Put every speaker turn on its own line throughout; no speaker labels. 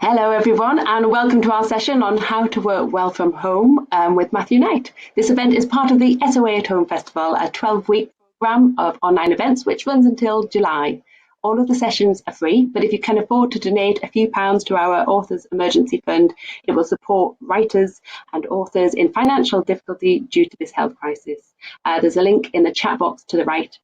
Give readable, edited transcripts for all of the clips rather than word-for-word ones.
Hello everyone and welcome to our session on how to work well from home with Matthew Knight. This event is part of the SoA Home Festival, a 12-week programme of online events which runs until July. All of the sessions are free, but if you can afford to donate a few pounds to our Authors Emergency Fund, it will support writers and authors in financial difficulty due to this health crisis. There's a link in the chat box to the right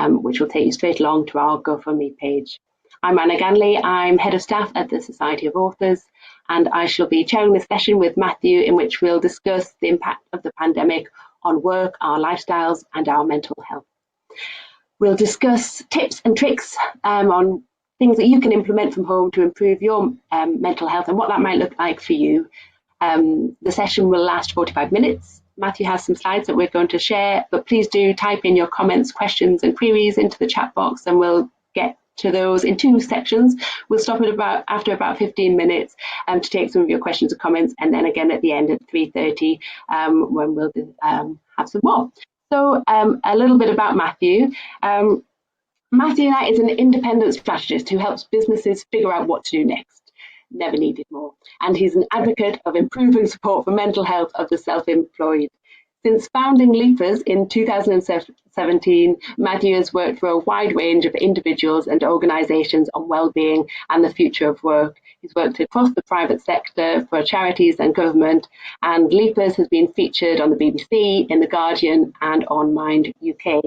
which will take you straight along to our GoFundMe page. I'm Anna Ganley, I'm Head of Staff at the Society of Authors, and I shall be chairing this session with Matthew in which we'll discuss the impact of the pandemic on work, our lifestyles and our mental health. We'll discuss tips and tricks on things that you can implement from home to improve your mental health and what that might look like for you. The session will last 45 minutes. Matthew has some slides that we're going to share, but please do type in your comments, questions and queries into the chat box and we'll get to those in two sections. We'll stop at after about 15 minutes to take some of your questions and comments, and then again at the end at 3:30 when we'll have some more. So a little bit about Matthew. Matthew Knight is an independent strategist who helps businesses figure out what to do next. Never needed more. And he's an advocate of improving support for mental health of the self-employed. Since founding Leif Does in 2017, Matthew has worked for a wide range of individuals and organisations on well-being and the future of work. He's worked across the private sector for charities and government, and Leif Does has been featured on the BBC, in The Guardian and on Mind UK.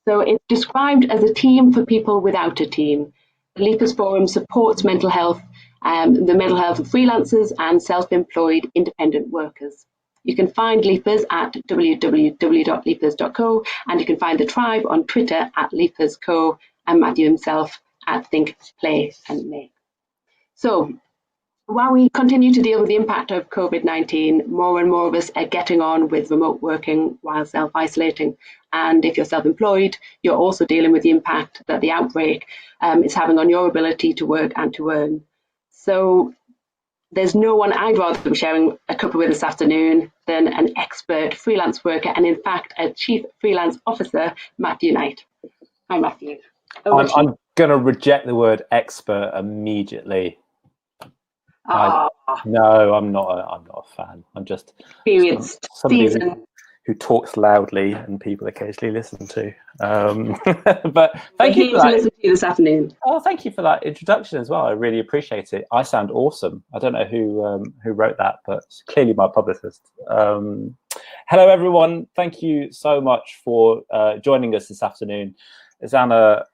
So it's described as a team for people without a team. The Leif Does Forum supports mental health, the mental health of freelancers and self-employed independent workers. You can find Leif Does at www.leifdoes.co, and you can find the tribe on Twitter at LeifDoesCo and Matthew himself at Think, Play and Make. So while we continue to deal with the impact of COVID-19, more and more of us are getting on with remote working while self-isolating. And if you're self-employed, you're also dealing with the impact that the outbreak is having on your ability to work and to earn. So there's no one I'd rather be sharing a cuppa with this afternoon than an expert freelance worker and in fact a chief freelance officer, Matthew Knight. Hi Matthew.
I'm going to reject the word expert immediately. No, I'm not a fan. I'm just
experienced,
somebody who talks loudly and people occasionally listen to. But thank you for that.
Listen to you this afternoon.
Oh, thank you for that introduction as well. I really appreciate it. I sound awesome. I don't know who wrote that, but it's clearly my publicist. Hello, everyone. Thank you so much for joining us this afternoon. As Anna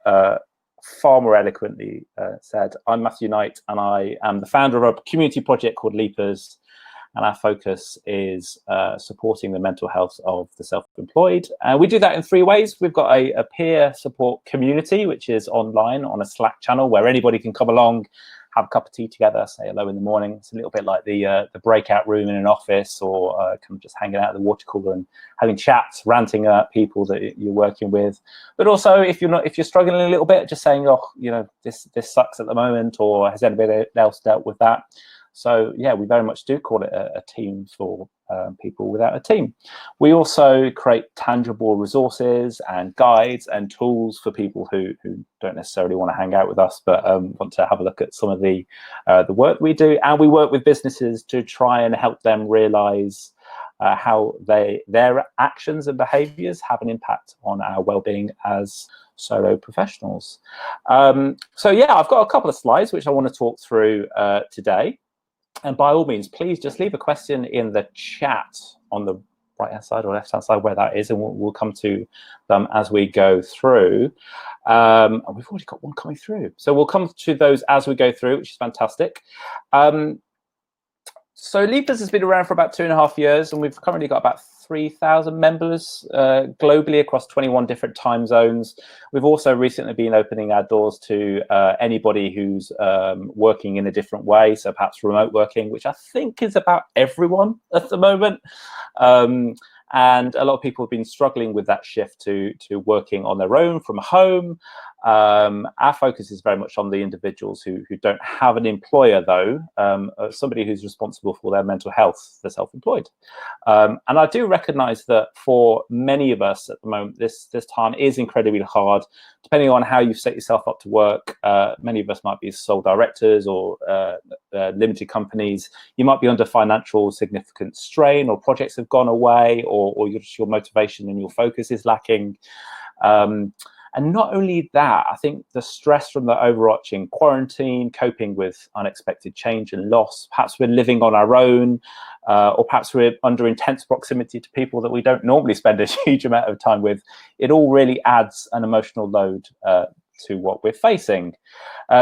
far more eloquently said, I'm Matthew Knight, and I am the founder of a community project called Leif Does. And our focus is supporting the mental health of the self-employed. And we do that in three ways. We've got a peer support community, which is online on a Slack channel where anybody can come along, have a cup of tea together, say hello in the morning. It's a little bit like the breakout room in an office, or kind of just hanging out at the water cooler and having chats, ranting at people that you're working with. But also, if you're struggling a little bit, just saying, oh, this sucks at the moment, or has anybody else dealt with that? So yeah, we very much do call it a team for people without a team. We also create tangible resources and guides and tools for people who don't necessarily want to hang out with us, but want to have a look at some of the work we do. And we work with businesses to try and help them realize how their actions and behaviors have an impact on our well-being as solo professionals. So yeah, I've got a couple of slides which I want to talk through today. And by all means, please just leave a question in the chat on the right-hand side or left-hand side, where that is, and we'll come to them as we go through. And we've already got one coming through. So we'll come to those as we go through, which is fantastic. So Leif Does has been around for about 2.5 years, and we've currently got about 3,000 members globally across 21 different time zones. We've also recently been opening our doors to anybody who's working in a different way, so perhaps remote working, which I think is about everyone at the moment. And a lot of people have been struggling with that shift to working on their own from home. Our focus is very much on the individuals who don't have an employer, though, somebody who's responsible for their mental health, they're self-employed. And I do recognize that for many of us at the moment, this time is incredibly hard, depending on how you set yourself up to work. Many of us might be sole directors or limited companies. You might be under financial significant strain, or projects have gone away, or your motivation and your focus is lacking. And not only that, I think the stress from the overarching quarantine, coping with unexpected change and loss, perhaps we're living on our own, or perhaps we're under intense proximity to people that we don't normally spend a huge amount of time with. It all really adds an emotional load to what we're facing.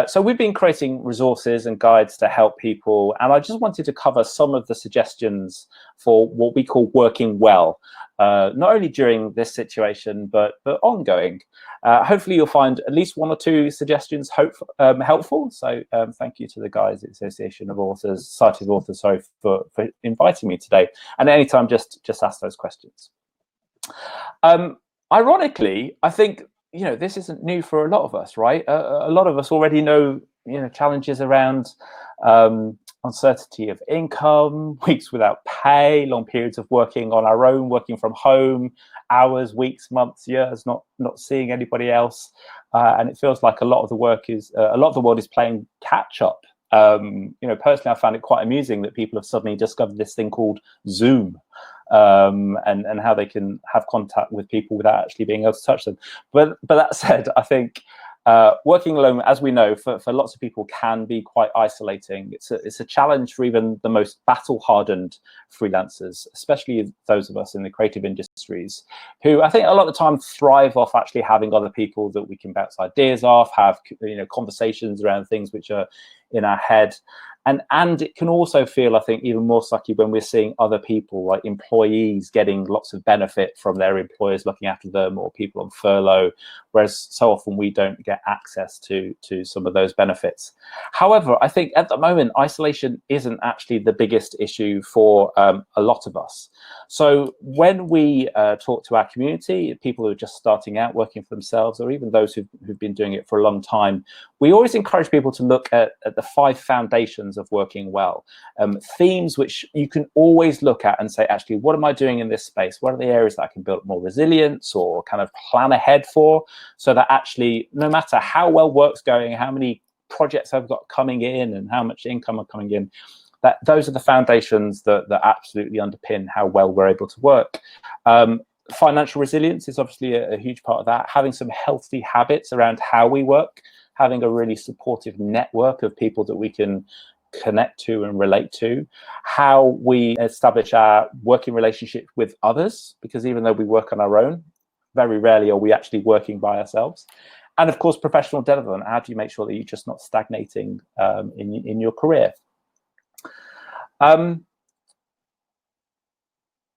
So we've been creating resources and guides to help people, and I just wanted to cover some of the suggestions for what we call working well, not only during this situation, but ongoing. Hopefully you'll find at least one or two suggestions helpful. So thank you to the guys at Association of Authors, Society of Authors, sorry, for inviting me today. And at any time, just ask those questions. Ironically, I think, this isn't new for a lot of us, right? A lot of us already know, challenges around uncertainty of income, weeks without pay, long periods of working on our own, working from home, hours, weeks, months, years, not seeing anybody else. And it feels like a lot of the world is playing catch up. Personally, I found it quite amusing that people have suddenly discovered this thing called Zoom, and how they can have contact with people without actually being able to touch them. But that said, I think working alone, as we know, for lots of people can be quite isolating. It's a challenge for even the most battle-hardened freelancers, especially those of us in the creative industries, who I think a lot of the time thrive off actually having other people that we can bounce ideas off, have conversations around things which are in our head. And it can also feel, I think, even more sucky when we're seeing other people, like employees, getting lots of benefit from their employers looking after them, or people on furlough, whereas so often we don't get access to some of those benefits. However, I think at the moment, isolation isn't actually the biggest issue for a lot of us. So when we talk to our community, people who are just starting out working for themselves, or even those who've been doing it for a long time, we always encourage people to look at the 5 foundations of working well, themes which you can always look at and say, actually, what am I doing in this space? What are the areas that I can build more resilience or kind of plan ahead for, so that actually, no matter how well work's going, how many projects I've got coming in and how much income are coming in, that those are the foundations that absolutely underpin how well we're able to work. Financial resilience is obviously a huge part of that. Having some healthy habits around how we work, having a really supportive network of people that we can connect to and relate to, how we establish our working relationship with others, because even though we work on our own, very rarely are we actually working by ourselves. And of course, professional development. How do you make sure that you're just not stagnating in your career?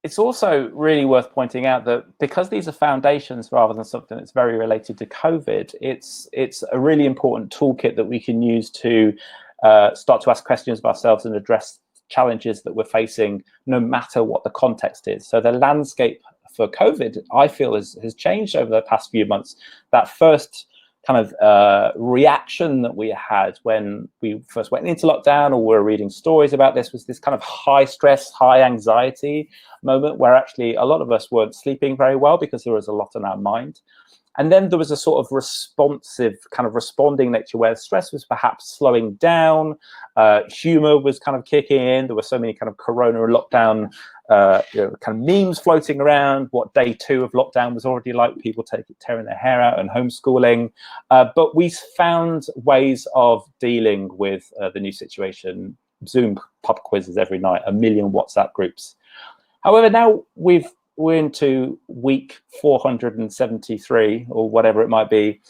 It's also really worth pointing out that because these are foundations rather than something that's very related to COVID, it's a really important toolkit that we can use to start to ask questions of ourselves and address challenges that we're facing, no matter what the context is. So the landscape for COVID, I feel, has changed over the past few months. That first kind of reaction that we had when we first went into lockdown, or were reading stories about this, was this kind of high stress, high anxiety moment where actually a lot of us weren't sleeping very well because there was a lot on our mind. And then there was a sort of responsive, kind of responding nature where stress was perhaps slowing down, humor was kind of kicking in. There were so many kind of corona and lockdown kind of memes floating around, what day 2 of lockdown was already like, people tearing their hair out and homeschooling. But we found ways of dealing with the new situation. Zoom pub quizzes every night, 1 million WhatsApp groups. However, now we're into week 473 or whatever it might be.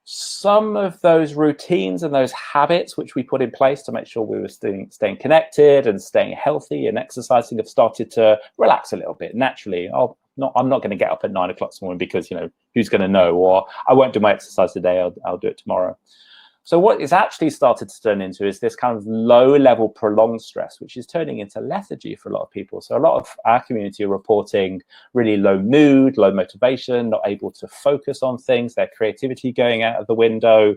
Some of those routines and those habits which we put in place to make sure we were staying connected and staying healthy and exercising have started to relax a little bit naturally. I'm not going to get up at 9 o'clock this morning because, who's going to know? Or I won't do my exercise today, I'll do it tomorrow. So what it's actually started to turn into is this kind of low-level prolonged stress, which is turning into lethargy for a lot of people. So a lot of our community are reporting really low mood, low motivation, not able to focus on things, their creativity going out of the window,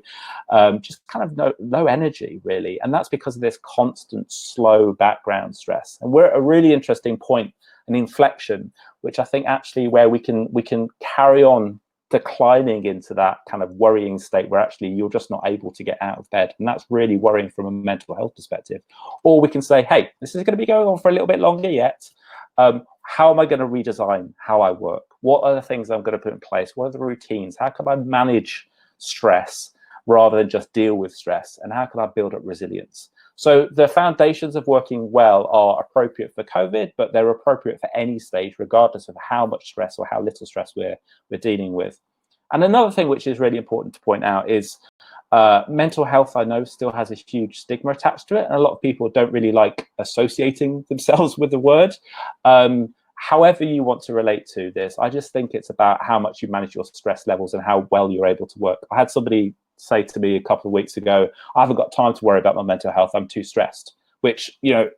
just kind of low energy, really. And that's because of this constant, slow background stress. And we're at a really interesting point, an inflection, which I think actually where we can carry on declining into that kind of worrying state where actually you're just not able to get out of bed. And that's really worrying from a mental health perspective. Or we can say, hey, this is going to be going on for a little bit longer yet. How am I going to redesign how I work? What are the things I'm going to put in place? What are the routines? How can I manage stress rather than just deal with stress? And how can I build up resilience? So the foundations of working well are appropriate for COVID, but they're appropriate for any stage, regardless of how much stress or how little stress we're dealing with. And another thing which is really important to point out is mental health, I know, still has a huge stigma attached to it. And a lot of people don't really like associating themselves with the word. However you want to relate to this, I just think it's about how much you manage your stress levels and how well you're able to work. I had somebody say to me a couple of weeks ago, I haven't got time to worry about my mental health, I'm too stressed. Which, you know,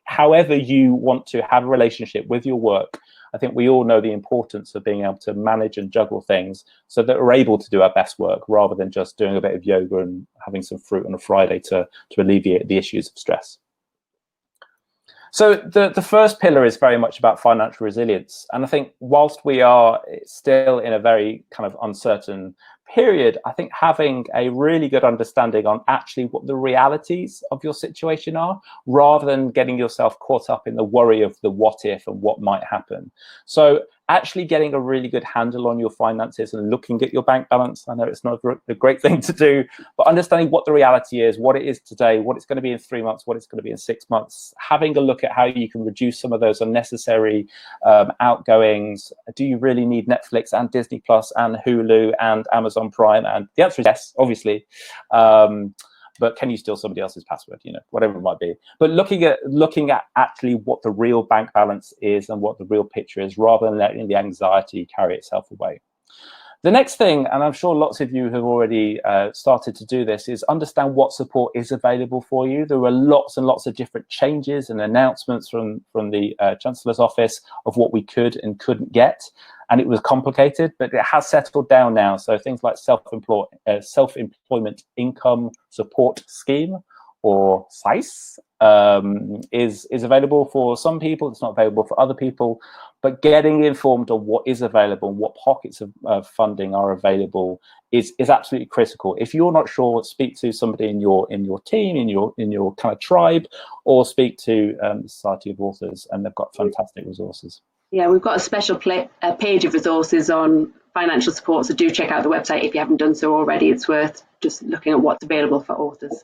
however you want to have a relationship with your work, I think we all know the importance of being able to manage and juggle things so that we're able to do our best work rather than just doing a bit of yoga and having some fruit on a Friday to alleviate the issues of stress. So the first pillar is very much about financial resilience. And I think whilst we are still in a very kind of uncertain period, I think having a really good understanding on actually what the realities of your situation are, rather than getting yourself caught up in the worry of the what if and what might happen. So actually getting a really good handle on your finances and looking at your bank balance. I know it's not a great thing to do, but understanding what the reality is, what it is today, what it's going to be in 3 months, what it's going to be in 6 months, having a look at how you can reduce some of those unnecessary outgoings. Do you really need Netflix and Disney Plus and Hulu and Amazon Prime? And the answer is yes, obviously. But can you steal somebody else's password? You know, whatever it might be. But looking at actually what the real bank balance is and what the real picture is, rather than letting the anxiety carry itself away. The next thing, and I'm sure lots of you have already started to do this, is understand what support is available for you. There were lots and lots of different changes and announcements from the Chancellor's office of what we could and couldn't get. And it was complicated, but it has settled down now. So things like self-employment income support scheme, or SICE, is available for some people. It's not available for other people. But getting informed on what is available and what pockets of funding are available is absolutely critical. If you're not sure, speak to somebody in your team, in your kind of tribe, or speak to the Society of Authors, and they've got fantastic resources.
Yeah, we've got a special page of resources on financial support, so do check out the website if you haven't done so already. It's worth just looking at what's available for authors.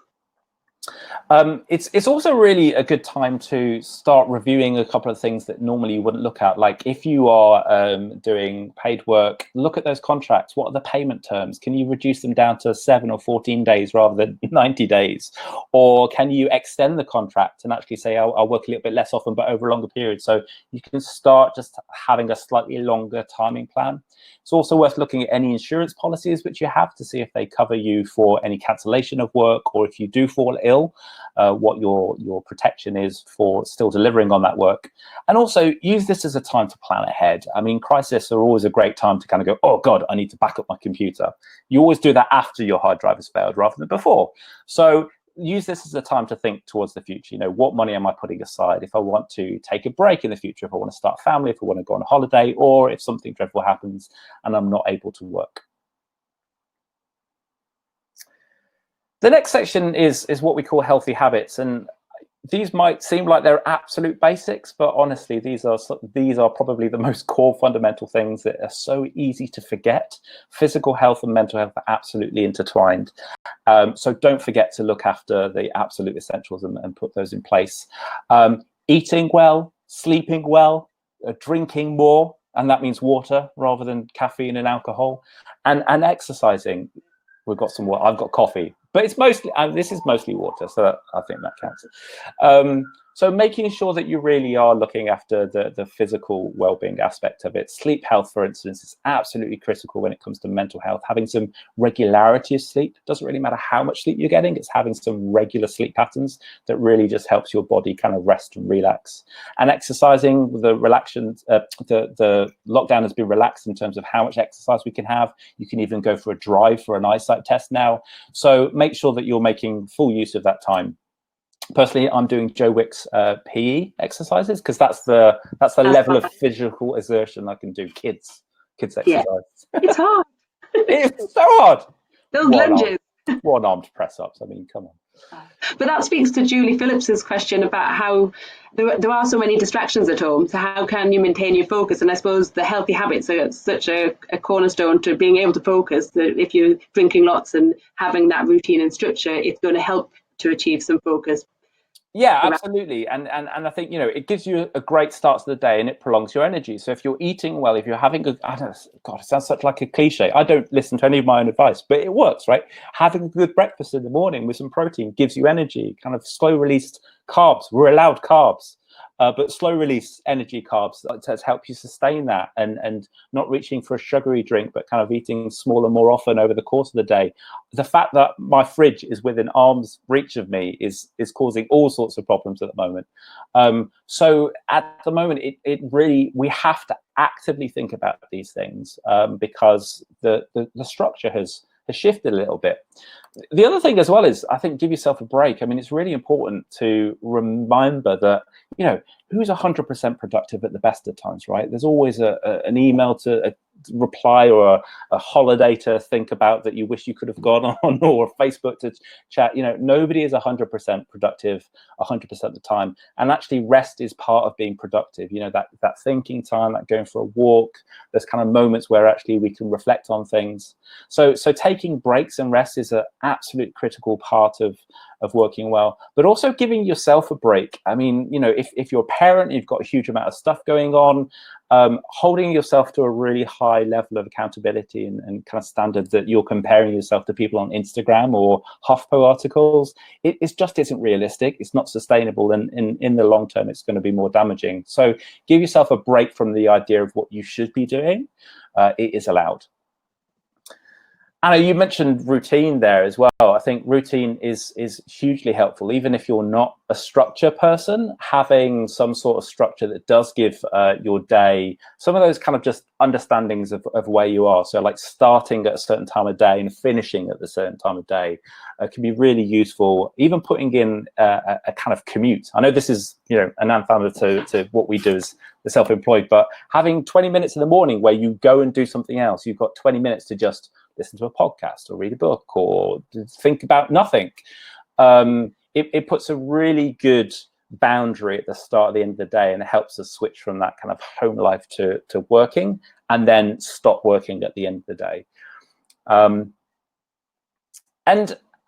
It's also really a good time to start reviewing a couple of things that normally you wouldn't look at. Like if you are doing paid work, look at those contracts. What are the payment terms? Can you reduce them down to 7 or 14 days rather than 90 days? Or can you extend the contract and actually say, I'll work a little bit less often, but over a longer period? So you can start just having a slightly longer timing plan. It's also worth looking at any insurance policies which you have to see if they cover you for any cancellation of work, or if you do fall ill, what your protection is for still delivering on that work. And also use this as a time to plan ahead. I mean, crises are always a great time to kind of go, oh God, I need to back up my computer. You always do that after your hard drive has failed rather than before. So use this as a time to think towards the future. You know, what money am I putting aside if I want to take a break in the future, if I want to start a family, if I want to go on a holiday, or if something dreadful happens and I'm not able to work. The next section is what we call healthy habits, and these might seem like they're absolute basics, but honestly, these are probably the most core fundamental things that are so easy to forget. Physical health and mental health are absolutely intertwined. So don't forget to look after the absolute essentials and put those in place. Eating well, sleeping well, drinking more, and that means water rather than caffeine and alcohol, and exercising. We've got some water. I've got coffee, but it's mostly this is mostly water, so I think that counts. So making sure that you really are looking after the physical well-being aspect of it. Sleep health, for instance, is absolutely critical when it comes to mental health. Having some regularity of sleep, doesn't really matter how much sleep you're getting, it's having some regular sleep patterns that really just helps your body kind of rest and relax. And exercising, the lockdown has been relaxed in terms of how much exercise we can have. You can even go for a drive for an eyesight test now. So make sure that you're making full use of that time. Personally, I'm doing Joe Wick's PE exercises because that's the level of physical exertion I can do. Kids exercise.
Yeah. It's hard.
It's so hard.
Those lunges.
One-armed press-ups. I mean, come on.
But that speaks to Julie Phillips's question about how there are so many distractions at home. So how can you maintain your focus? And I suppose the healthy habits are such a cornerstone to being able to focus, that if you're drinking lots and having that routine and structure, it's going to help to achieve some focus.
Yeah, absolutely. And I think, you know, it gives you a great start to the day and it prolongs your energy. So if you're eating well, if you're having good, I don't know, God, it sounds such like a cliche. I don't listen to any of my own advice, but it works, right? Having a good breakfast in the morning with some protein gives you energy, kind of slow released carbs. We're allowed carbs. But slow release energy carbs to help you sustain that, and not reaching for a sugary drink, but kind of eating smaller more often over the course of the day. The fact that my fridge is within arm's reach of me is causing all sorts of problems at the moment. So at the moment, it really, we have to actively think about these things because the structure has shifted a little bit. The other thing as well is, I think, give yourself a break. I mean, it's really important to remember that, you know, who's 100% productive at the best of times, right? There's always an email to reply, or a holiday to think about that you wish you could have gone on, or Facebook to chat. You know, nobody is 100% productive 100% of the time. And actually rest is part of being productive. You know, that thinking time, that going for a walk, there's kind of moments where actually we can reflect on things. So taking breaks and rest is an absolute critical part of working well, but also giving yourself a break. I mean, you know, if you're a parent, you've got a huge amount of stuff going on, holding yourself to a really high level of accountability and kind of standard that you're comparing yourself to people on Instagram or HuffPo articles, it just isn't realistic. It's not sustainable, and in the long term, it's going to be more damaging. So give yourself a break from the idea of what you should be doing. It is allowed. Anna, you mentioned routine there as well. I think routine is hugely helpful. Even if you're not a structure person, having some sort of structure that does give your day some of those kind of just understandings of where you are. So like starting at a certain time of day and finishing at a certain time of day can be really useful. Even putting in a kind of commute. I know this is, you know, an anthem to what we do as the self-employed, but having 20 minutes in the morning where you go and do something else, you've got 20 minutes to just listen to a podcast or read a book or think about nothing. It puts a really good boundary at the start, at the end of the day, and it helps us switch from that kind of home life to working, and then stop working at the end of the day.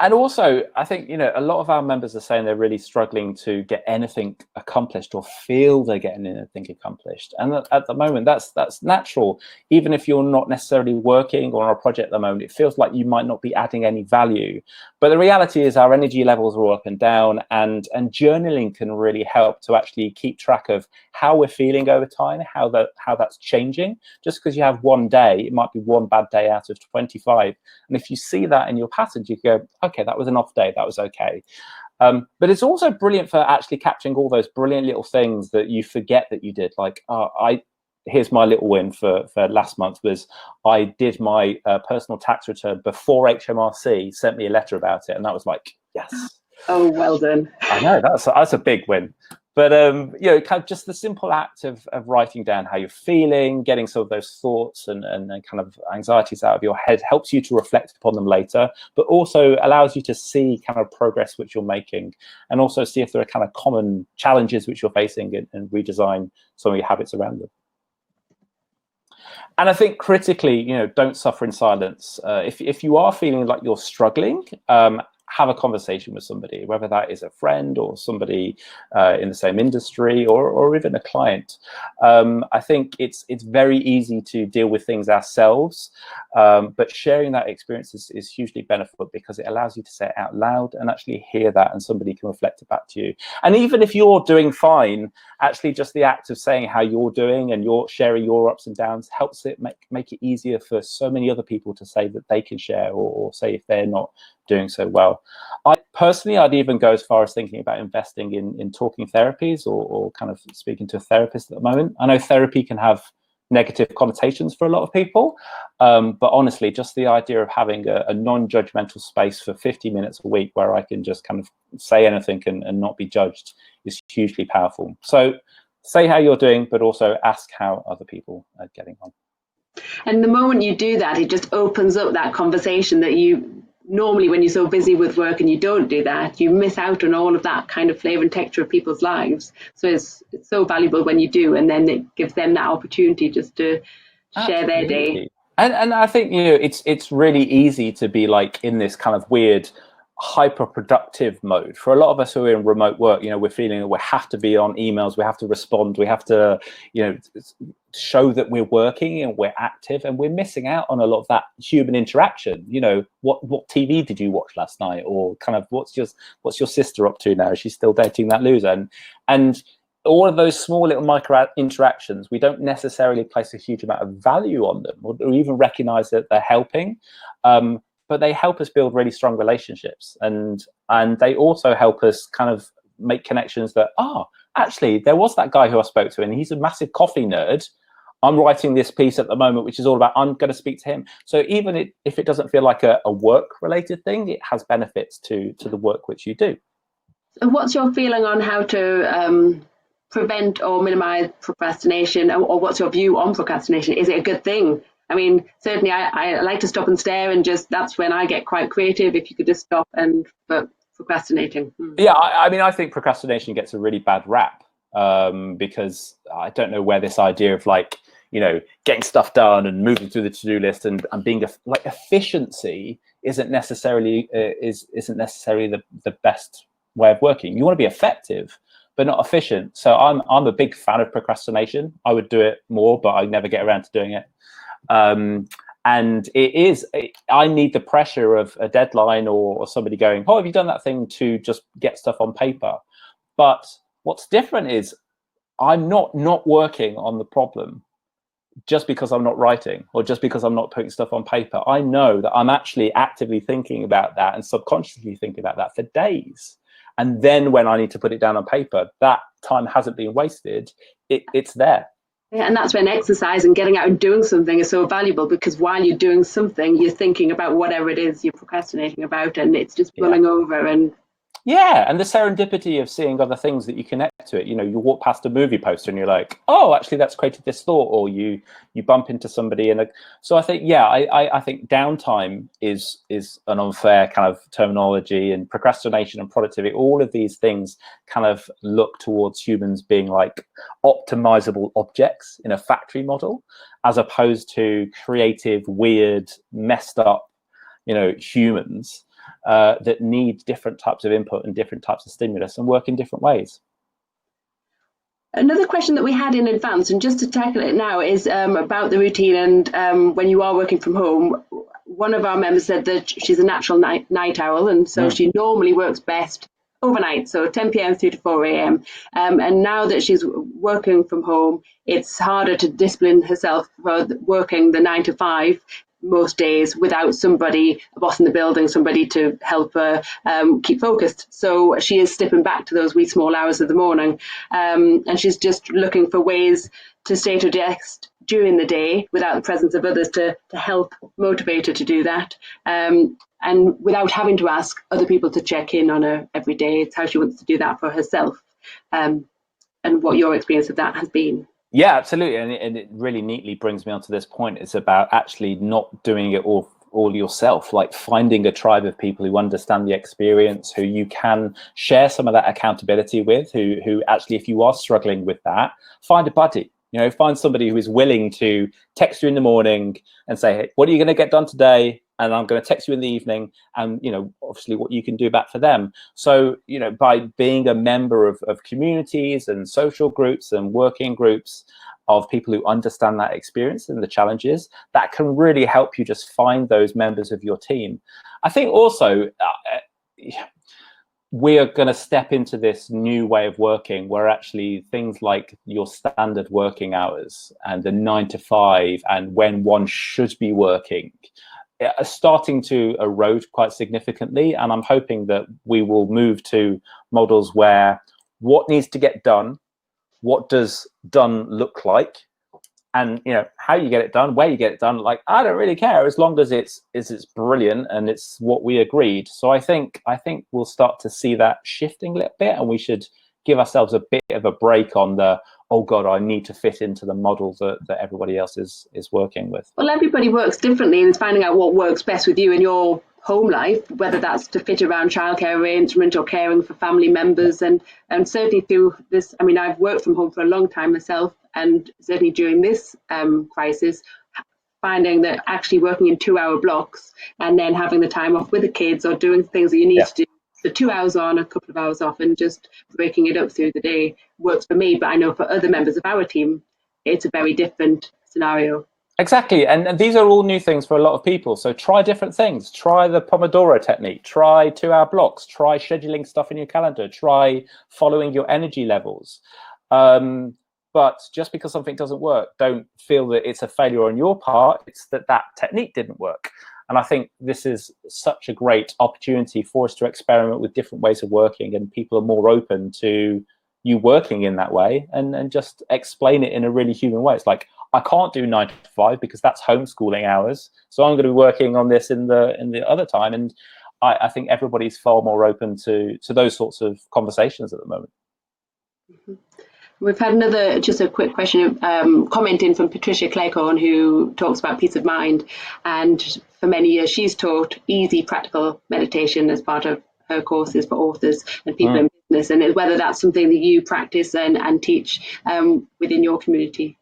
And also, I think, you know, a lot of our members are saying they're really struggling to get anything accomplished or feel they're getting anything accomplished. And at the moment, that's natural. Even if you're not necessarily working on a project at the moment, it feels like you might not be adding any value. But the reality is our energy levels are all up and down, and journaling can really help to actually keep track of how we're feeling over time, how that's changing. Just because you have one day, it might be one bad day out of 25. And if you see that in your patterns, you go, okay, that was an off day, that was okay. But it's also brilliant for actually capturing all those brilliant little things that you forget that you did. Like, here's my little win for last month was I did my personal tax return before HMRC sent me a letter about it. And that was like, yes.
Oh, well done.
I know, that's a big win. But, you know, kind of just the simple act of writing down how you're feeling, getting some of those thoughts and kind of anxieties out of your head helps you to reflect upon them later, but also allows you to see kind of progress which you're making, and also see if there are kind of common challenges which you're facing, and redesign some of your habits around them. And I think critically, you know, don't suffer in silence. If you are feeling like you're struggling, have a conversation with somebody, whether that is a friend or somebody in the same industry, or even a client. I think it's very easy to deal with things ourselves, but sharing that experience is hugely beneficial, because it allows you to say it out loud and actually hear that, and somebody can reflect it back to you. And even if you're doing fine, actually just the act of saying how you're doing and you're sharing your ups and downs helps it make it easier for so many other people to say that they can share, or say if they're not doing so well. I'd even go as far as thinking about investing in talking therapies, or kind of speaking to a therapist at the moment. I know therapy can have negative connotations for a lot of people, but honestly, just the idea of having a non-judgmental space for 50 minutes a week where I can just kind of say anything and not be judged is hugely powerful. So say how you're doing, but also ask how other people are getting on.
And the moment you do that, it just opens up that conversation that you normally, when you're so busy with work and you don't do that, you miss out on all of that kind of flavour and texture of people's lives. So it's so valuable when you do, and then it gives them that opportunity just to share their day.
And I think, you know, it's really easy to be like in this kind of weird hyper productive mode. For a lot of us who are in remote work, you know, we're feeling that we have to be on emails, we have to respond, we have to, you know, show that we're working and we're active, and we're missing out on a lot of that human interaction. You know, what TV did you watch last night, or kind of what's your sister up to now? Is she still dating that loser? And all of those small little micro interactions, we don't necessarily place a huge amount of value on them, or even recognize that they're helping. But they help us build really strong relationships, and they also help us kind of make connections that, actually, there was that guy who I spoke to, and he's a massive coffee nerd. I'm writing this piece at the moment, which is all about, I'm going to speak to him. So even if it doesn't feel like a work-related thing, it has benefits to the work which you do.
And what's your feeling on how to prevent or minimize procrastination, or what's your view on procrastination? Is it a good thing? I mean, certainly I like to stop and stare, and just that's when I get quite creative, if you could just stop but procrastinating.
Yeah, I mean, I think procrastination gets a really bad rap, because I don't know where this idea of, like, you know, getting stuff done and moving through the to-do list and being like efficiency isn't necessarily the best way of working. You want to be effective, but not efficient. So I'm a big fan of procrastination. I would do it more, but I never get around to doing it. And I need the pressure of a deadline or somebody going, have you done that thing, to just get stuff on paper. But what's different is I'm not working on the problem just because I'm not writing, or just because I'm not putting stuff on paper. I know that I'm actually actively thinking about that and subconsciously thinking about that for days. And then when I need to put it down on paper, that time hasn't been wasted. It's there.
Yeah, and that's when exercise and getting out and doing something is so valuable, because while you're doing something, you're thinking about whatever it is you're procrastinating about, and it's just running over. And
the serendipity of seeing other things that you connect to it. You know, you walk past a movie poster and you're like, oh, actually that's created this thought, or you bump into somebody. So I think, I think downtime is an unfair kind of terminology, and procrastination and productivity, all of these things kind of look towards humans being like optimizable objects in a factory model, as opposed to creative, weird, messed up, you know, humans that need different types of input and different types of stimulus and work in different ways.
Another question that we had in advance, and just to tackle it now, is about the routine. And when you are working from home, one of our members said that she's a natural night owl, and so she normally works best overnight, so 10 p.m. through to 4 a.m. And now that she's working from home, it's harder to discipline herself for working the 9 to 5 most days without somebody, a boss in the building, somebody to help her keep focused. So she is slipping back to those wee small hours of the morning, and she's just looking for ways to stay to desk during the day without the presence of others to help motivate her to do that, and without having to ask other people to check in on her every day. It's how she wants to do that for herself, and what your experience of that has been.
Yeah, absolutely. And it really neatly brings me onto this point. It's about actually not doing it all yourself, like finding a tribe of people who understand the experience, who you can share some of that accountability with, who actually, if you are struggling with that, find a buddy. You know, find somebody who is willing to text you in the morning and say, hey, what are you going to get done today? And I'm going to text you in the evening, and, you know, obviously what you can do back for them. So, you know, by being a member of communities and social groups and working groups of people who understand that experience and the challenges, that can really help you just find those members of your team. I think also, we are going to step into this new way of working where actually things like your standard working hours and the 9 to 5 and when one should be working are starting to erode quite significantly. And I'm hoping that we will move to models where what needs to get done, what does done look like, and, you know, how you get it done, where you get it done, like, I don't really care as long as it's brilliant and it's what we agreed. So I think we'll start to see that shifting a little bit, and we should give ourselves a bit of a break on the, oh God, I need to fit into the model that everybody else is working with.
Well, everybody works differently, and it's finding out what works best with you in your home life, whether that's to fit around childcare arrangement or caring for family members. And certainly through this, I mean, I've worked from home for a long time myself, and certainly during this crisis, finding that actually working in 2-hour blocks and then having the time off with the kids or doing things that you need to do, the 2 hours on, a couple of hours off, and just breaking it up through the day works for me. But I know for other members of our team, it's a very different scenario.
Exactly, and these are all new things for a lot of people. So try different things. Try the Pomodoro technique. Try 2-hour blocks. Try scheduling stuff in your calendar. Try following your energy levels. But just because something doesn't work, don't feel that it's a failure on your part. It's that technique didn't work. And I think this is such a great opportunity for us to experiment with different ways of working, and people are more open to you working in that way, and just explain it in a really human way. It's like, I can't do 9 to 5 because that's homeschooling hours, so I'm going to be working on this in the other time. And I think everybody's far more open to those sorts of conversations at the moment.
Mm-hmm. We've had just a quick question, comment in from Patricia Cleghorn, who talks about peace of mind. And for many years, she's taught easy, practical meditation as part of her courses for authors and people in business. And whether that's something that you practice and teach within your community.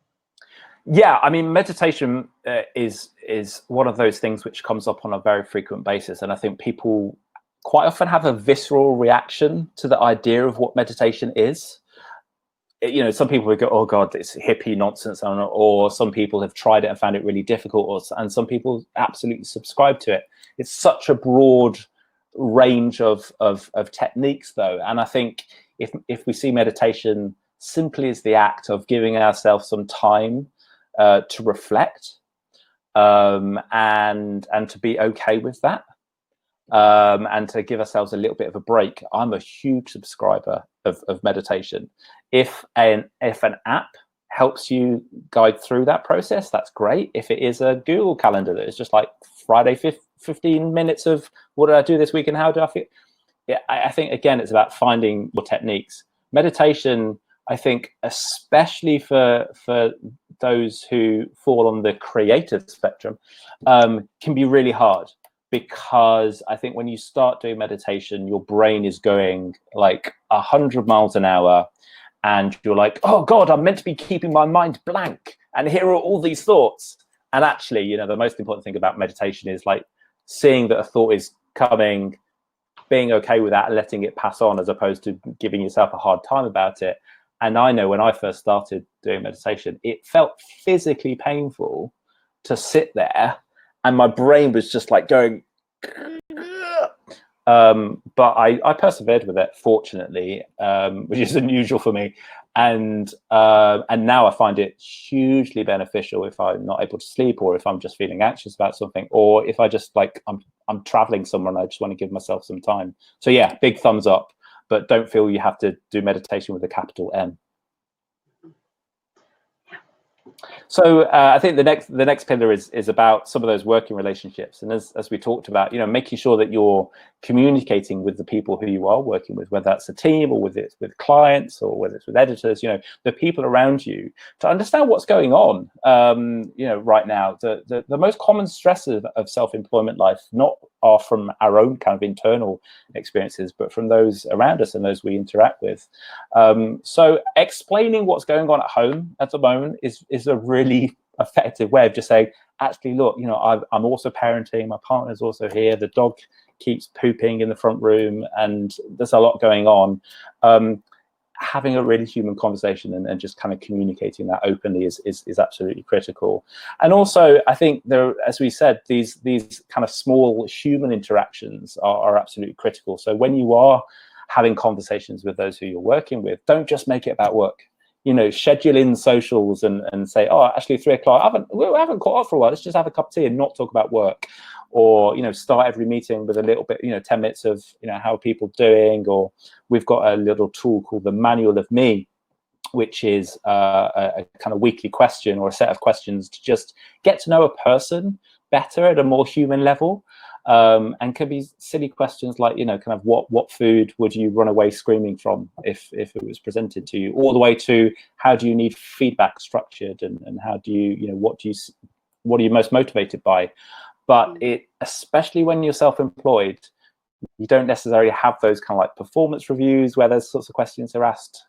Yeah, I mean, meditation is one of those things which comes up on a very frequent basis. And I think people quite often have a visceral reaction to the idea of what meditation is. You know, some people would go, oh God, it's hippie nonsense, or some people have tried it and found it really difficult, and some people absolutely subscribe to it. It's such a broad range of techniques, though. And I think if we see meditation simply as the act of giving ourselves some time to reflect, and to be okay with that, and to give ourselves a little bit of a break. I'm a huge subscriber of meditation. If an app helps you guide through that process, that's great. If it is a Google Calendar that is just like Friday 15 minutes of what did I do this week and how do I feel? Yeah, I think, again, it's about finding your techniques. Meditation, I think, especially for those who fall on the creative spectrum, can be really hard, because I think when you start doing meditation, your brain is going like 100 miles an hour, and you're like, oh God, I'm meant to be keeping my mind blank, and here are all these thoughts. And actually, you know, the most important thing about meditation is like seeing that a thought is coming, being okay with that and letting it pass on, as opposed to giving yourself a hard time about it. And I know when I first started doing meditation, it felt physically painful to sit there, and my brain was just like going, but I persevered with it, fortunately, which is unusual for me. And now I find it hugely beneficial if I'm not able to sleep, or if I'm just feeling anxious about something, or if I just like I'm traveling somewhere and I just want to give myself some time. So yeah, big thumbs up, but don't feel you have to do meditation with a capital M. So I think the next pillar is about some of those working relationships, and as we talked about, making sure that you're communicating with the people who you are working with, whether that's a team or with clients or whether it's with editors, the people around you, to understand what's going on. Right now, the most common stresses of self-employment life are from our own kind of internal experiences, but from those around us and those we interact with. So explaining what's going on at home at the moment is a really effective way of just saying, actually, look, I'm also parenting, my partner's also here, the dog keeps pooping in the front room, and there's a lot going on. Having a really human conversation and just kind of communicating that openly is absolutely critical. And also, I think as we said, these kind of small human interactions are absolutely critical. So when you are having conversations with those who you're working with, don't just make it about work. Schedule in socials and say, oh, actually 3 o'clock, we haven't caught up for a while, let's just have a cup of tea and not talk about work. Or start every meeting with a little bit, 10 minutes of how are people doing. Or we've got a little tool called the Manual of Me, which is a kind of weekly question or a set of questions to just get to know a person better at a more human level. And can be silly questions like, kind of what food would you run away screaming from if it was presented to you, all the way to how do you need feedback structured, and how do you, what are you most motivated by? But especially when you're self-employed, you don't necessarily have those kind of like performance reviews where those sorts of questions are asked.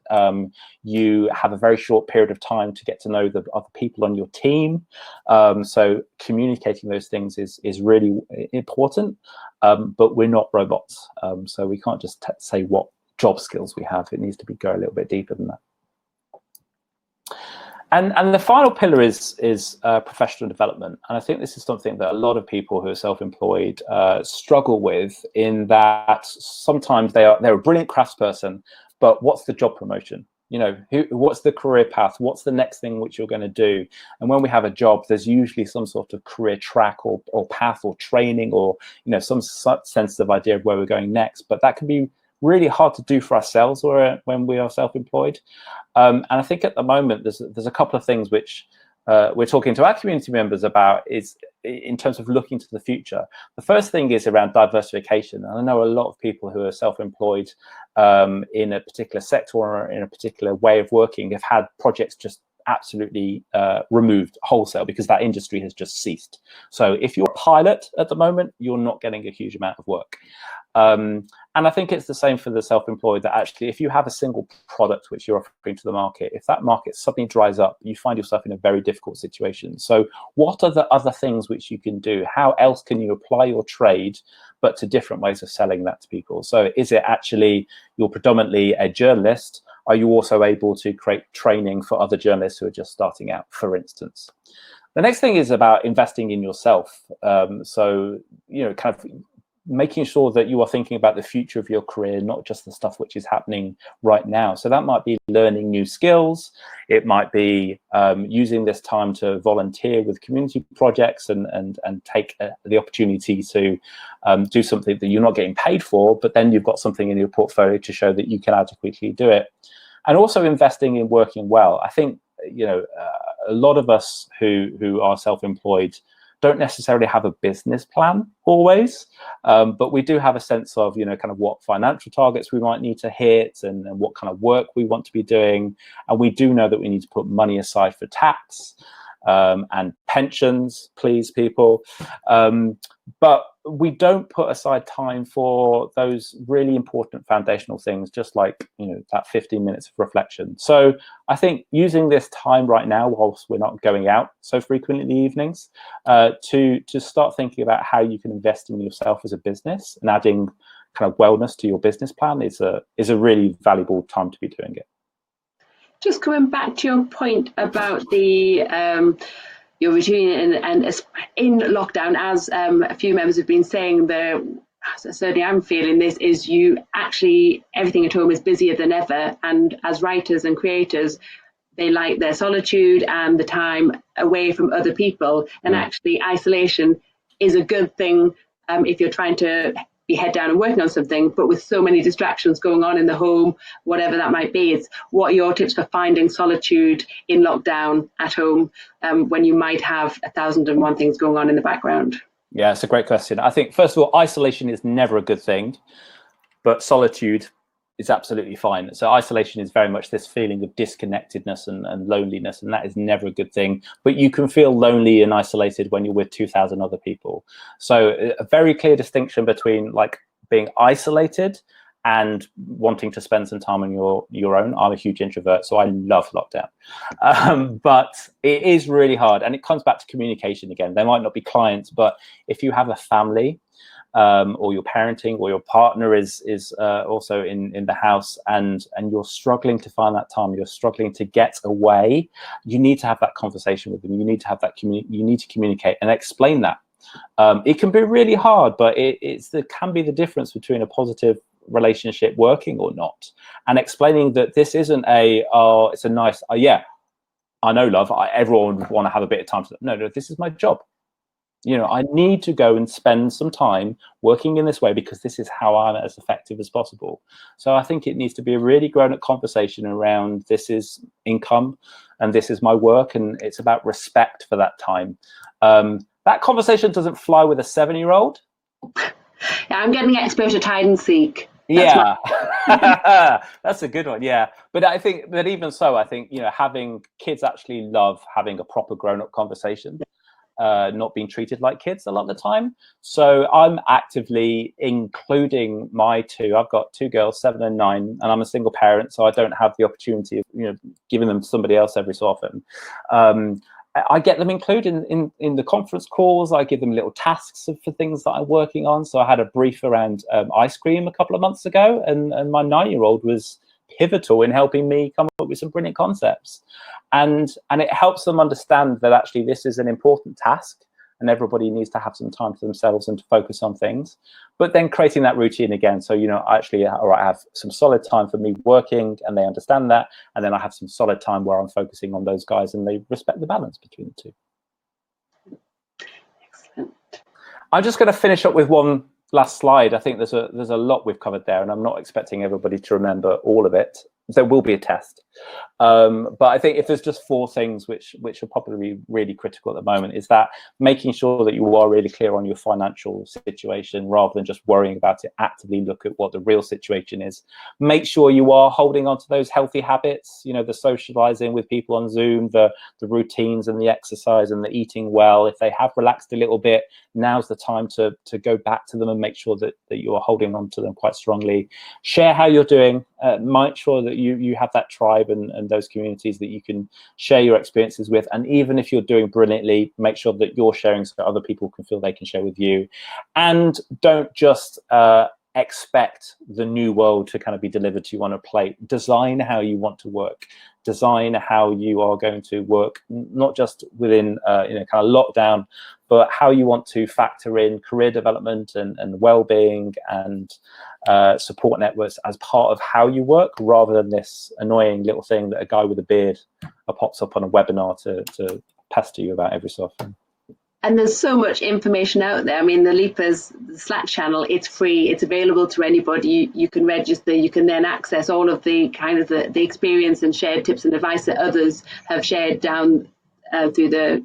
You have a very short period of time to get to know the other people on your team. So communicating those things is really important, but we're not robots. So we can't just say what job skills we have. It needs to go a little bit deeper than that. And the final pillar is professional development. And I think this is something that a lot of people who are self-employed struggle with, in that sometimes they're a brilliant craftsperson, but what's the job promotion? What's the career path? What's the next thing which you're going to do? And when we have a job, there's usually some sort of career track or path or training or some sensitive idea of where we're going next. But that can be really hard to do for ourselves or when we are self-employed. And I think at the moment there's a couple of things which we're talking to our community members about, is in terms of looking to the future. The first thing is around diversification. And I know a lot of people who are self-employed in a particular sector or in a particular way of working have had projects just absolutely removed wholesale because that industry has just ceased. So if you're a pilot at the moment, you're not getting a huge amount of work. And I think it's the same for the self-employed, that actually if you have a single product which you're offering to the market, if that market suddenly dries up, you find yourself in a very difficult situation. So what are the other things which you can do? How else can you apply your trade, but to different ways of selling that to people? So is it actually you're predominantly a journalist? Are you also able to create training for other journalists who are just starting out, for instance? The next thing is about investing in yourself. So, kind of making sure that you are thinking about the future of your career, not just the stuff which is happening right now. So that might be learning new skills. It might be using this time to volunteer with community projects and take the opportunity to do something that you're not getting paid for, but then you've got something in your portfolio to show that you can adequately do it. And also investing in working well. I think, a lot of us who are self-employed don't necessarily have a business plan always, but we do have a sense of, kind of what financial targets we might need to hit and what kind of work we want to be doing. And we do know that we need to put money aside for tax and pensions, please, people. But we don't put aside time for those really important foundational things, just like, that 15 minutes of reflection. So I think using this time right now, whilst we're not going out so frequently in the evenings, to start thinking about how you can invest in yourself as a business and adding kind of wellness to your business plan is a really valuable time to be doing it.
Just coming back to your point about the your routine and in lockdown, as a few members have been saying, certainly I'm feeling this, is you actually, everything at home is busier than ever. And as writers and creators, they like their solitude and the time away from other people. And actually isolation is a good thing if you're trying to be head down and working on something, but with so many distractions going on in the home, whatever that might be, it's what are your tips for finding solitude in lockdown at home when you might have 1,001 things going on in the background?
Yeah, it's a great question. I think, first of all, isolation is never a good thing, but solitude is absolutely fine. So isolation is very much this feeling of disconnectedness and loneliness, and that is never a good thing. But you can feel lonely and isolated when you're with 2,000 other people. So a very clear distinction between like being isolated and wanting to spend some time on your own. I'm a huge introvert, so I love lockdown. But it is really hard, and it comes back to communication again. They might not be clients, but if you have a family, or you're parenting, or your partner is also in the house, and you're struggling to find that time, you're struggling to get away, you need to have that conversation with them. You need to have that you need to communicate and explain that. It can be really hard, but it can be the difference between a positive relationship working or not, and explaining that this isn't it's a nice yeah, I know, love, everyone would want to have a bit of time to, no, this is my job. I need to go and spend some time working in this way because this is how I'm as effective as possible. So I think it needs to be a really grown-up conversation around this is income and this is my work, and it's about respect for that time. That conversation doesn't fly with a 7-year-old.
Yeah, I'm getting expert at hide and seek.
That's a good one. Yeah, but I think that even so, I think having kids actually love having a proper grown-up conversation. Not being treated like kids a lot of the time. So I'm actively including my two. I've got 2 girls, 7 and 9, and I'm a single parent, so I don't have the opportunity of giving them to somebody else every so often. I get them included in the conference calls. I give them little tasks for things that I'm working on. So I had a brief around ice cream a couple of months ago, and my 9-year-old was pivotal in helping me come up with some brilliant concepts, and it helps them understand that actually this is an important task and everybody needs to have some time to themselves and to focus on things, but then creating that routine again. So actually, all right, I have some solid time for me working and they understand that, and then I have some solid time where I'm focusing on those guys and they respect the balance between the two.
Excellent.
I'm just going to finish up with one last slide. I think there's a lot we've covered there, and I'm not expecting everybody to remember all of it. There will be a test, but I think if there's just 4 things which are probably really critical at the moment, is that making sure that you are really clear on your financial situation rather than just worrying about it. Actively look at what the real situation is. Make sure you are holding on to those healthy habits, the socializing with people on Zoom, the routines and the exercise and the eating well. If they have relaxed a little bit, now's the time to go back to them and make sure that you are holding on to them quite strongly. Share how you're doing. Make sure that you have that tribe and those communities that you can share your experiences with. And even if you're doing brilliantly, make sure that you're sharing so that other people can feel they can share with you. And don't just expect the new world to kind of be delivered to you on a plate. Design how you want to work. Design how you are going to work, not just within kind of lockdown, but how you want to factor in career development and well-being and support networks as part of how you work, rather than this annoying little thing that a guy with a beard pops up on a webinar to pester you about every so often.
And there's so much information out there. I mean, the Leapers Slack channel, it's free, it's available to anybody. You can register, you can then access all of the kind of the experience and shared tips and advice that others have shared down through the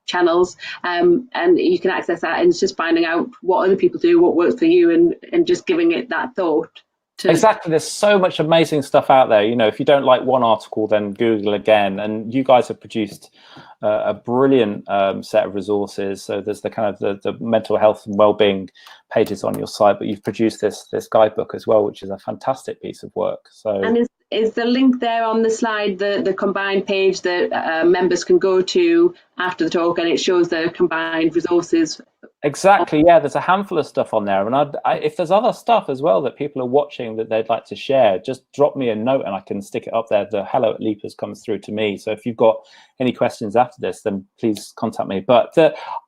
channels, and you can access that, and it's just finding out what other people do, what works for you, and just giving it that thought.
Exactly. There's so much amazing stuff out there. If you don't like one article, then Google again. And you guys have produced a brilliant set of resources. So there's the kind of the mental health and well-being pages on your site, but you've produced this guidebook as well, which is a fantastic piece of work. So,
and is the link there on the slide, the combined page that members can go to after the talk, and it shows the combined resources?
Exactly. Yeah, there's a handful of stuff on there, and if there's other stuff as well that people are watching that they'd like to share, just drop me a note and I can stick it up there. The hello at Leapers comes through to me, so if you've got any questions after this, then please contact me. But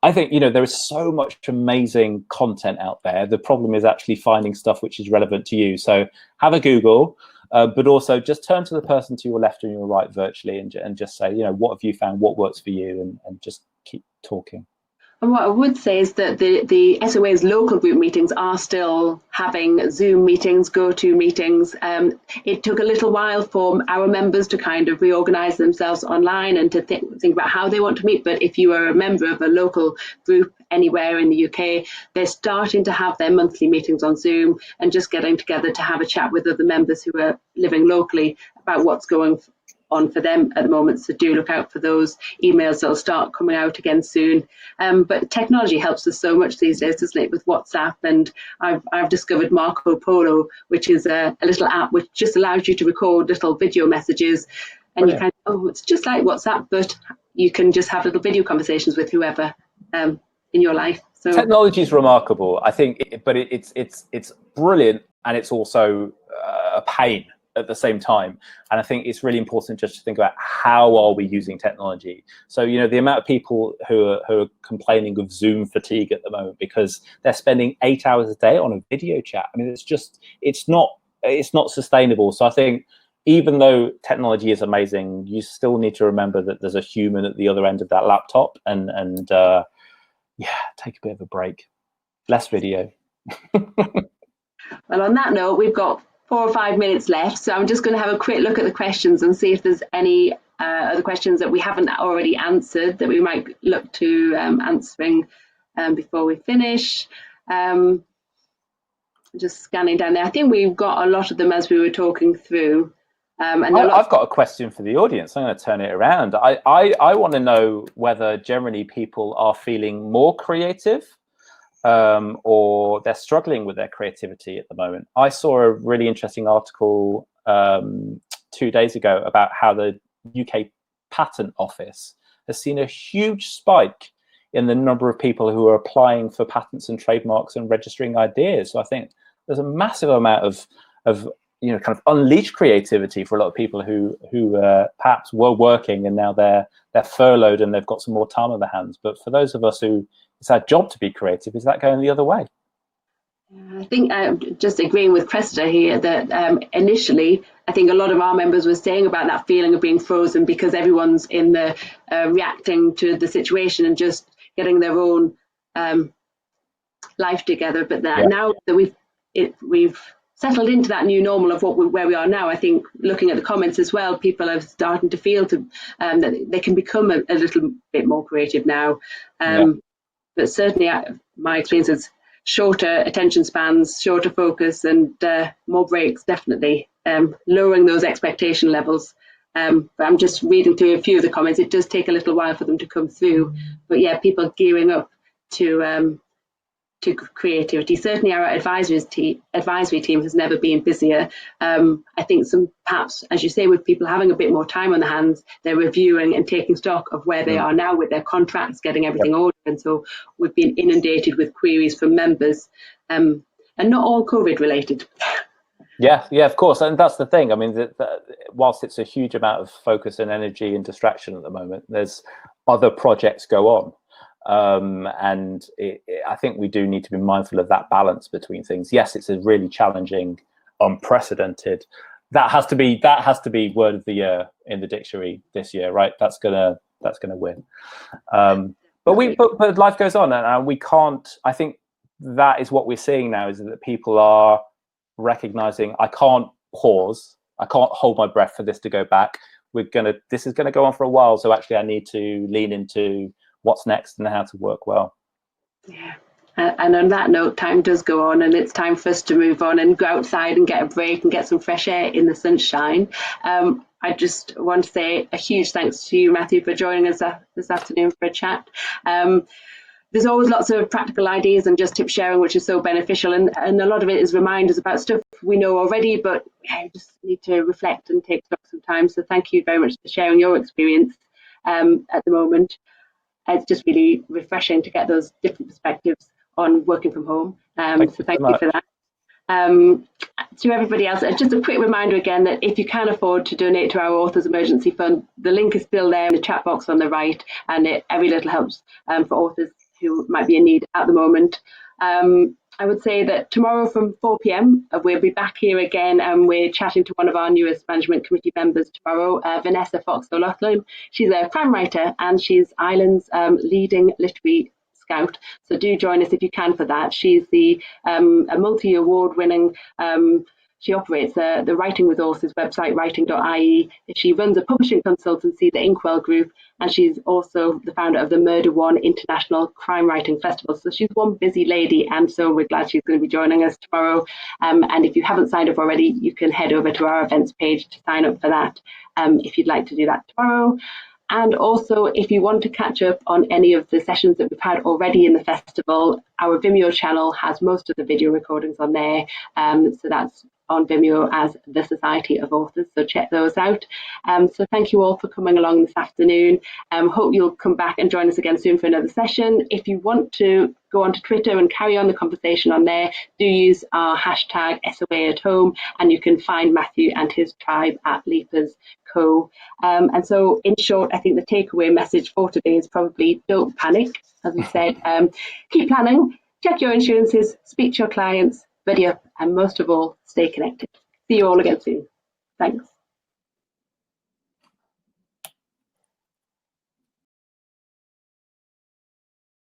I think there is so much amazing content out there. The problem is actually finding stuff which is relevant to you. So have a Google. But also just turn to the person to your left and your right virtually and just say, what have you found, what works for you, and just keep talking.
And what I would say is that the SoA's local group meetings are still having Zoom meetings, go-to meetings. It took a little while for our members to kind of reorganise themselves online and to think about how they want to meet. But if you are a member of a local group anywhere in the UK, they're starting to have their monthly meetings on Zoom and just getting together to have a chat with other members who are living locally about what's going on for them at the moment. So do look out for those emails that'll start coming out again soon. But technology helps us so much these days, doesn't it, with WhatsApp? And I've discovered Marco Polo, which is a little app which just allows you to record little video messages. And you kind of, it's just like WhatsApp, but you can just have little video conversations with whoever in your life. So
technology is remarkable, I think, but it's brilliant, and it's also a pain at the same time. And I think it's really important just to think about how are we using technology. So, you know, the amount of people who are complaining of Zoom fatigue at the moment because they're spending 8 hours a day on a video chat. I mean, it's not sustainable. So I think even though technology is amazing, you still need to remember that there's a human at the other end of that laptop, and take a bit of a break. Less video.
Well, on that note, we've got 4 or 5 minutes left, so I'm just going to have a quick look at the questions and see if there's any other questions that we haven't already answered that we might look to answering before we finish. Just scanning down there. I think we've got a lot of them as we were talking through.
I've got a question for the audience. I'm going to turn it around. I want to know whether generally people are feeling more creative or they're struggling with their creativity at the moment. I saw a really interesting article 2 days ago about how the UK Patent Office has seen a huge spike in the number of people who are applying for patents and trademarks and registering ideas. So I think there's a massive amount of kind of unleashed creativity for a lot of people who perhaps were working and now they're furloughed and they've got some more time on their hands. But for those of us who it's our job to be creative, is that going the other way?
I think just agreeing with Cressida here that initially I think a lot of our members were saying about that feeling of being frozen because everyone's in the reacting to the situation and just getting their own life together. But now that we've settled into that new normal of where we are now, I think looking at the comments as well, people are starting to feel that they can become a little bit more creative now. But certainly my experience is shorter attention spans, shorter focus, and more breaks, definitely lowering those expectation levels. But I'm just reading through a few of the comments. It does take a little while for them to come through. But yeah, people gearing up to creativity. Certainly our advisory team has never been busier. I think perhaps, as you say, with people having a bit more time on their hands, they're reviewing and taking stock of where they are now with their contracts, getting everything ordered. And so we've been inundated with queries from members, and not all COVID related.
Yeah, of course. And that's the thing. I mean, whilst it's a huge amount of focus and energy and distraction at the moment, there's other projects go on. And I think we do need to be mindful of that balance between things. Yes, it's a really challenging, unprecedented. That has to be word of the year in the dictionary this year, right? That's gonna win. But life goes on, and we can't. I think that is what we're seeing now, is that people are recognizing I can't pause, I can't hold my breath for this to go back. This is gonna go on for a while, so actually I need to lean into what's next and how to work well.
Yeah. And on that note, time does go on, and it's time for us to move on and go outside and get a break and get some fresh air in the sunshine. I just want to say a huge thanks to you, Matthew, for joining us this afternoon for a chat. There's always lots of practical ideas and just tip sharing, which is so beneficial. And a lot of it is reminders about stuff we know already, but we just need to reflect and take stock sometimes. So thank you very much for sharing your experience at the moment. It's just really refreshing to get those different perspectives on working from home. So thank you for that. To everybody else, just a quick reminder again that if you can afford to donate to our Authors Emergency Fund, the link is still there in the chat box on the right, and every little helps for authors who might be in need at the moment. I would say that tomorrow from 4 p.m. We'll be back here again, and we're chatting to one of our newest management committee members tomorrow, Vanessa Fox O'Loughlin. She's a crime writer, and she's Ireland's leading literary Scout. So do join us if you can for that. She's a multi-award winning, she operates the Writing Resources website, writing.ie. She runs a publishing consultancy, the Inkwell Group, and she's also the founder of the Murder One International Crime Writing Festival. So she's one busy lady, and so we're glad she's going to be joining us tomorrow. And if you haven't signed up already, you can head over to our events page to sign up for that if you'd like to do that tomorrow. And also, if you want to catch up on any of the sessions that we've had already in the festival, our Vimeo channel has most of the video recordings on there. So that's on Vimeo as the Society of Authors, so check those out. So thank you all for coming along this afternoon. Hope you'll come back and join us again soon for another session. If you want to go onto Twitter and carry on the conversation on there, do use our hashtag SoA at Home, and you can find Matthew and his tribe at Leif Does. And so in short, I think the takeaway message for today is probably don't panic. As we said, keep planning, check your insurances, speak to your clients, buddy up, and most of all, stay connected. See you all again soon. Thanks.